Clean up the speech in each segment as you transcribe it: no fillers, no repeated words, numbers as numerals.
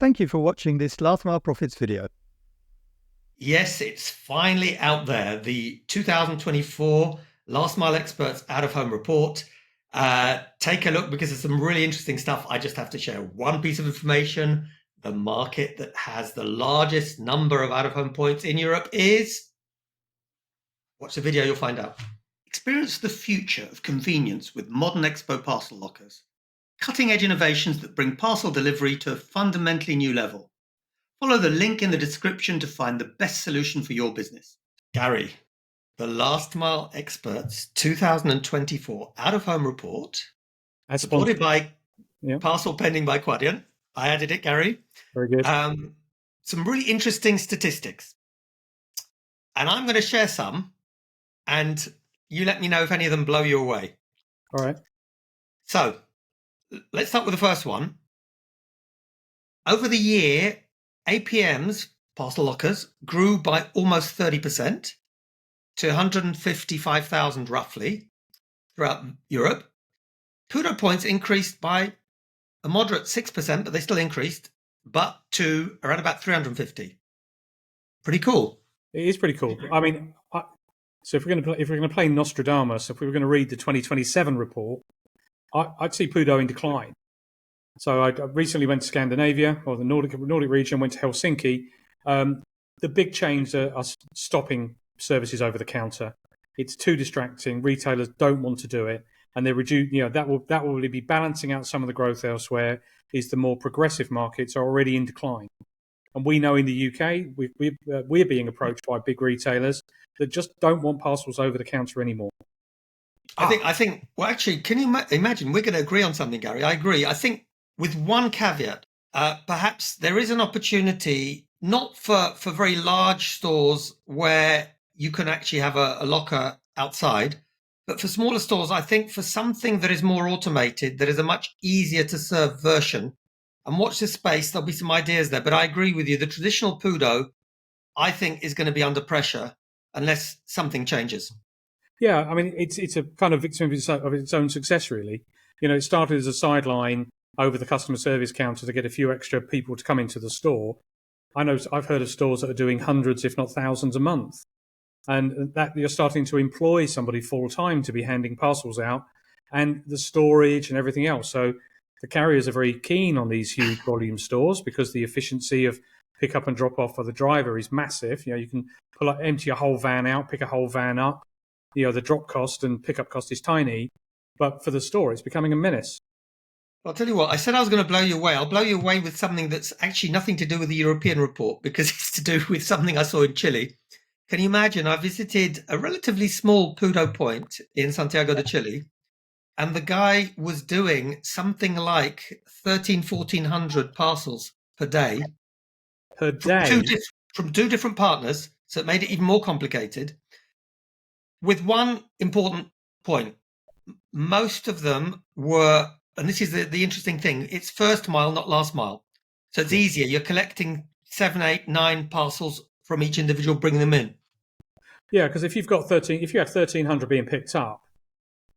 Thank you for watching this Last Mile Profits video. Yes, it's finally out there. The 2024 Last Mile Experts Out of Home Report. Take a look because there's some really interesting stuff. I just have to share one piece of information. The market that has the largest number of out of home points in Europe is... Watch the video, you'll find out. Experience the future of convenience with modern Expo parcel lockers. Cutting-edge innovations that bring parcel delivery to a fundamentally new level. Follow the link in the description to find the best solution for your business. Gary, the Last Mile Experts 2024 Out-of-Home Report, supported by Parcel Pending by Quadient. I added it, Gary. Very good. Some really interesting statistics. And I'm going to share some, and you let me know if any of them blow you away. All right. So, let's start with the first one. Over the year, APMs, parcel lockers, grew by almost 30% to 155,000 roughly throughout Europe. PUDO points increased by a moderate 6%, but they still increased, but to around about 350. Pretty cool. It is pretty cool. I mean, so if we're going to play Nostradamus, if we were going to read the 2027 report, I'd see PUDO in decline. So I recently went to Scandinavia, or the Nordic region, went to Helsinki. The big chains are stopping services over the counter. It's too distracting. Retailers don't want to do it, and they're that will really be balancing out some of the growth elsewhere. Is the more progressive markets are already in decline, and we know in the UK we're being approached by big retailers that just don't want parcels over the counter anymore. I think. Well, actually, can you imagine? We're going to agree on something, Gary. I agree. I think, with one caveat, perhaps there is an opportunity, not for very large stores where you can actually have a locker outside, but for smaller stores, I think for something that is more automated, that is a much easier to serve version. And watch this space, there'll be some ideas there. But I agree with you. The traditional PUDO, I think, is going to be under pressure unless something changes. Yeah, I mean, it's a kind of victim of its own success, really. It started as a sideline over the customer service counter to get a few extra people to come into the store. I've heard of stores that are doing hundreds, if not thousands, a month, and that you're starting to employ somebody full time to be handing parcels out, and the storage and everything else. So the carriers are very keen on these huge volume stores because the efficiency of pick up and drop off for the driver is massive. You can empty a whole van out, pick a whole van up. The drop cost and pickup cost is tiny, but for the store, it's becoming a menace. I'll tell you what, I said I was going to blow you away. I'll blow you away with something that's actually nothing to do with the European report, because it's to do with something I saw in Chile. Can you imagine? I visited a relatively small PUDO point in Santiago de Chile, and the guy was doing something like 1,400 parcels per day. Per day? From two different partners, so it made it even more complicated. With one important point, most of them were... And this is the interesting thing. It's first mile, not last mile. So it's easier. You're collecting 7, 8, 9 parcels from each individual, bringing them in. Yeah, because if you have 1,300 being picked up,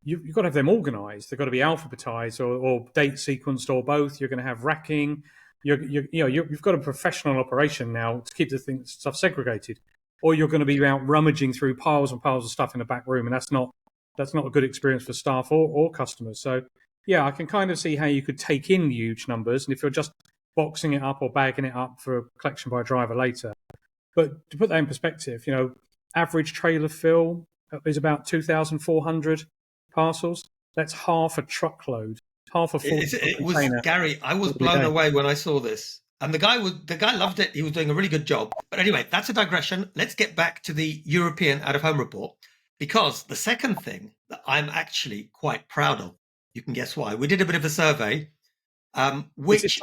you've got to have them organised. They've got to be alphabetised or date sequenced or both. You're going to have racking. You've got a professional operation now to keep the stuff segregated, or you're going to be out rummaging through piles and piles of stuff in the back room, and that's not a good experience for staff or customers. So. Yeah, I can kind of see how you could take in huge numbers, and if you're just boxing it up or bagging it up for collection by a driver later. But to put that in perspective, average trailer fill is about 2,400 parcels. That's half a truckload, half a full container. Gary, I was blown away when I saw this, and the guy loved it. He was doing a really good job. But anyway, that's a digression. Let's get back to the European out-of-home report, because the second thing that I'm actually quite proud of. You can guess why. We did a bit of a survey, which is...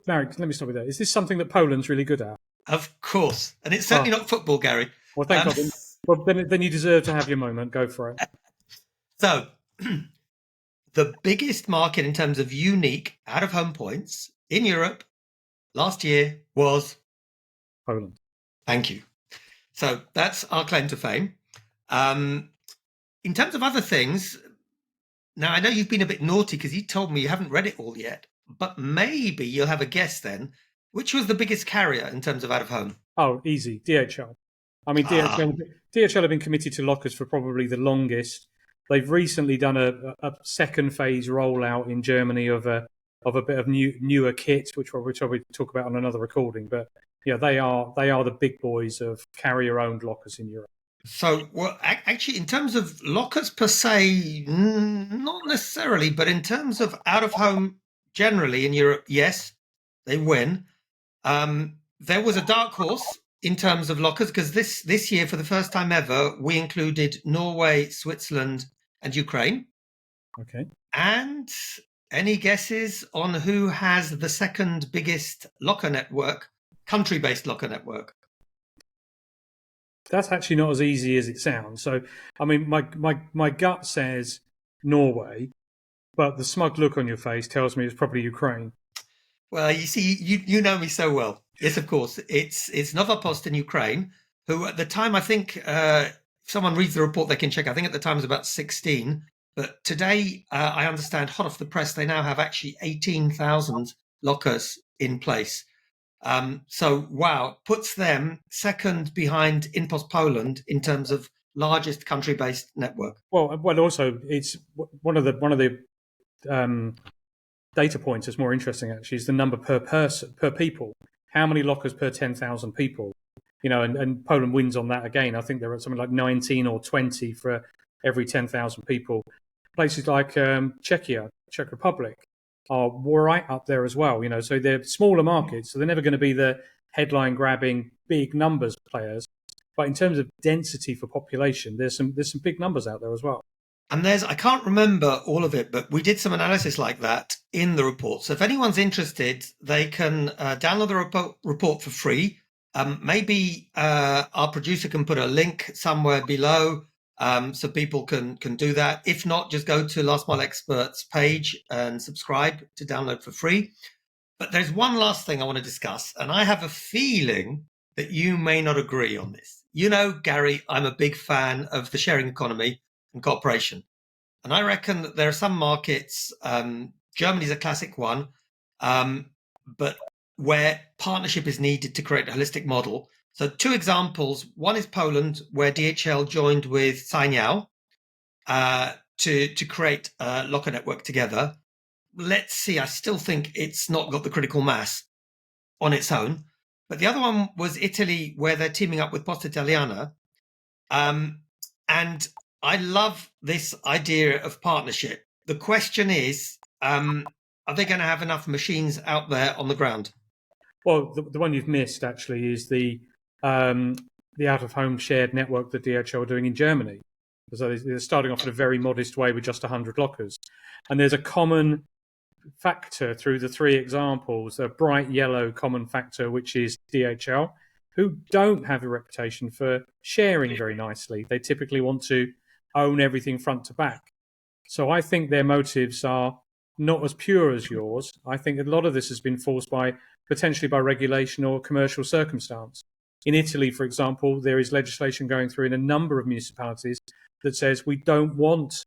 Marek, let me stop you there. Is this something that Poland's really good at? Of course. And it's certainly not football, Gary. Well, thank God. Well, then you deserve to have your moment. Go for it. So, the biggest market in terms of unique out-of-home points in Europe last year was... Poland. Thank you. So, that's our claim to fame. In terms of other things... Now, I know you've been a bit naughty because you told me you haven't read it all yet, but maybe you'll have a guess then. Which was the biggest carrier in terms of out of home? Oh, easy. DHL. I mean, DHL have been committed to lockers for probably the longest. They've recently done a second phase rollout in Germany of a bit of newer kit, which we'll probably talk about on another recording. But yeah, they are the big boys of carrier-owned lockers in Europe. So, well, actually, in terms of lockers per se, not necessarily, but in terms of out of home generally in Europe, yes, they win. There was a dark horse in terms of lockers because this year, for the first time ever, we included Norway, Switzerland, and Ukraine. Okay. And any guesses on who has the second biggest locker network, country-based locker network? That's actually not as easy as it sounds. So, I mean, my gut says Norway, but the smug look on your face tells me it's probably Ukraine. Well, you see, you know me so well. Yes, of course. It's Novopost in Ukraine, who at the time, I think, if someone reads the report, they can check. I think at the time it was about 16. But today, I understand, hot off the press, they now have actually 18,000 lockers in place. So, wow, puts them second behind InPost Poland in terms of largest country-based network. Well, also it's one of the data points that's more interesting actually is the number per people. How many lockers per 10,000 people? You know, and Poland wins on that again. I think there are something like 19 or 20 for every 10,000 people. Places like Czech Republic, are right up there as well. You know, so they're smaller markets, so they're never going to be the headline-grabbing big numbers players. But in terms of density for population, there's some big numbers out there as well. And I can't remember all of it, but we did some analysis like that in the report. So if anyone's interested, they can download the report for free. Maybe our producer can put a link somewhere below so people can do that. If not, just go to Last Mile Experts page and subscribe to download for free. But there's one last thing I want to discuss, and I have a feeling that you may not agree on this. You know, Gary, I'm a big fan of the sharing economy and cooperation. And I reckon that there are some markets, Germany's a classic one, but where partnership is needed to create a holistic model. So two examples. One is Poland, where DHL joined with Signal to create a locker network together. Let's see, I still think it's not got the critical mass on its own. But the other one was Italy, where they're teaming up with Posta Italiana. And I love this idea of partnership. The question is, are they going to have enough machines out there on the ground? Well, the one you've missed actually is the out-of-home shared network that DHL are doing in Germany. So they're starting off in a very modest way with just 100 lockers. And there's a common factor through the three examples, a bright yellow common factor, which is DHL, who don't have a reputation for sharing very nicely. They typically want to own everything front to back. So I think their motives are not as pure as yours. I think a lot of this has been forced potentially by regulation or commercial circumstance. In Italy, for example, there is legislation going through in a number of municipalities that says we don't want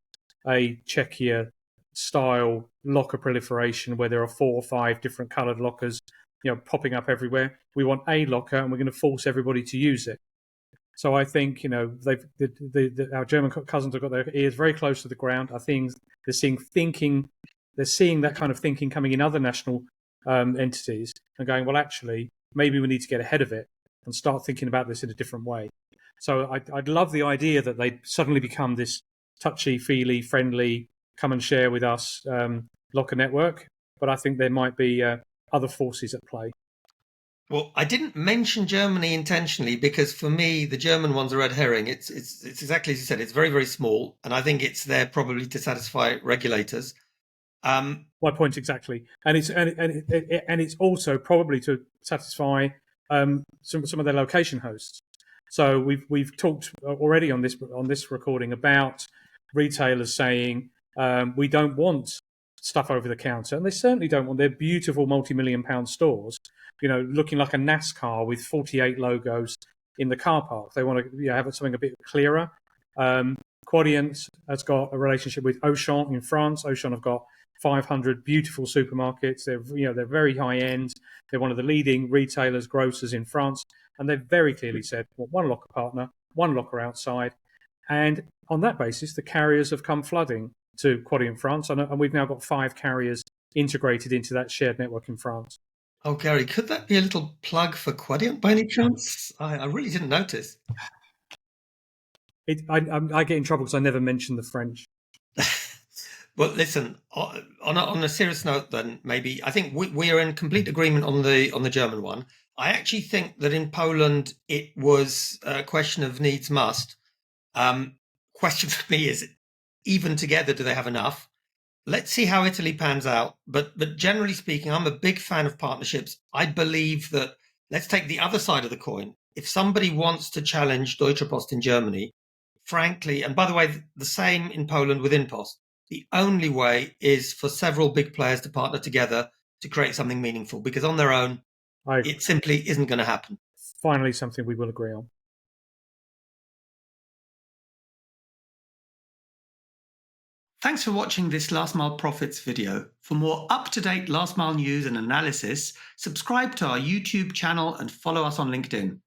a Czechia-style locker proliferation where there are 4 or 5 different coloured lockers, popping up everywhere. We want a locker, and we're going to force everybody to use it. So I think our German cousins have got their ears very close to the ground. I think they're seeing that kind of thinking coming in other national entities and going, well, actually, maybe we need to get ahead of it and start thinking about this in a different way. So I'd love the idea that they suddenly become this touchy-feely, friendly, come and share with us locker network. But I think there might be other forces at play. Well, I didn't mention Germany intentionally because for me, the German one's a red herring. It's exactly as you said. It's very, very small. And I think it's there probably to satisfy regulators. My point exactly. And it's also probably to satisfy some of their location hosts. So we've talked already on this recording about retailers saying we don't want stuff over the counter, and they certainly don't want their beautiful multi-million-pound stores, looking like a NASCAR with 48 logos in the car park. They want to have something a bit clearer. Quadient has got a relationship with Auchan in France. Auchan have got 500 beautiful supermarkets. They're very high end. They're one of the leading retailers, grocers in France, and they've very clearly said, well, one locker partner, one locker outside. And on that basis, the carriers have come flooding to Quadient France, and we've now got 5 carriers integrated into that shared network in France. Oh, Gary, could that be a little plug for Quadient by any chance? I really didn't notice. I get in trouble because I never mention the French. Well, listen, on a serious note, then maybe I think we are in complete agreement on the German one. I actually think that in Poland it was a question of needs must. Question for me is, even together, do they have enough? Let's see how Italy pans out. But generally speaking, I'm a big fan of partnerships. I believe that, let's take the other side of the coin. If somebody wants to challenge Deutsche Post in Germany, frankly, and by the way, the same in Poland with InPost, the only way is for several big players to partner together to create something meaningful, because on their own, it simply isn't going to happen. Finally, something we will agree on. Thanks for watching this Last Mile Profits video. For more up-to-date last mile news and analysis, subscribe to our YouTube channel and follow us on LinkedIn.